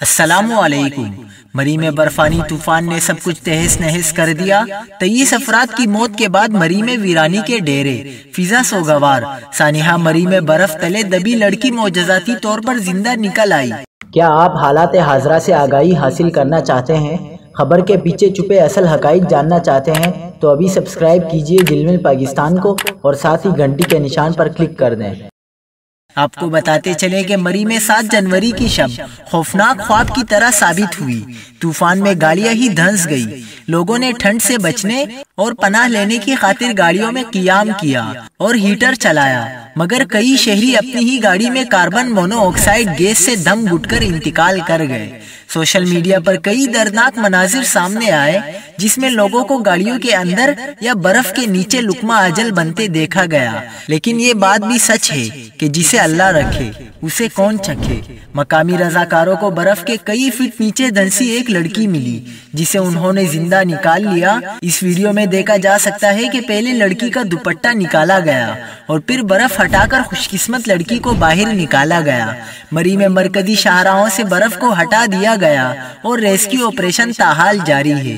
السلام علیکم۔ مری میں برفانی طوفان نے سب کچھ تہس نہس کر دیا۔ 23 افراد کی موت کے بعد مری میں ویرانی کے ڈیرے، فضا سوگوار۔ سانحہ مری میں برف تلے دبی لڑکی معجزاتی طور پر زندہ نکل آئی۔ کیا آپ حالات حاضرہ سے آگاہی حاصل کرنا چاہتے ہیں؟ خبر کے پیچھے چھپے اصل حقائق جاننا چاہتے ہیں تو ابھی سبسکرائب کیجئے جلمل پاکستان کو اور ساتھ ہی گھنٹی کے نشان پر کلک کر دیں۔ آپ کو بتاتے چلے کہ مری میں 7 جنوری کی شب خوفناک خواب کی طرح ثابت ہوئی۔ طوفان میں گاڑیاں ہی دھنس گئی۔ لوگوں نے ٹھنڈ سے بچنے اور پناہ لینے کی خاطر گاڑیوں میں قیام کیا اور ہیٹر چلایا، مگر کئی شہری اپنی ہی گاڑی میں کاربن مونو آکسائڈ گیس سے دم گھٹ کر انتقال کر گئے۔ سوشل میڈیا پر کئی دردناک مناظر سامنے آئے جس میں لوگوں کو گاڑیوں کے اندر یا برف کے نیچے لقمہ اجل بنتے دیکھا گیا، لیکن یہ بات بھی سچ ہے کہ جسے اللہ رکھے اسے کون چکھے۔ مقامی رضاکاروں کو برف کے کئی فٹ نیچے دھنسی ایک لڑکی ملی جسے انہوں نے زندہ نکال لیا۔ اس ویڈیو میں دیکھا جا سکتا ہے کہ پہلے لڑکی کا دوپٹہ نکالا گیا اور پھر برف ہٹا کر خوش قسمت لڑکی کو باہر نکالا گیا۔ مری میں مرکزی شاہراہوں سے برف کو ہٹا دیا گیا اور ریسکیو آپریشن تاحال جاری ہے۔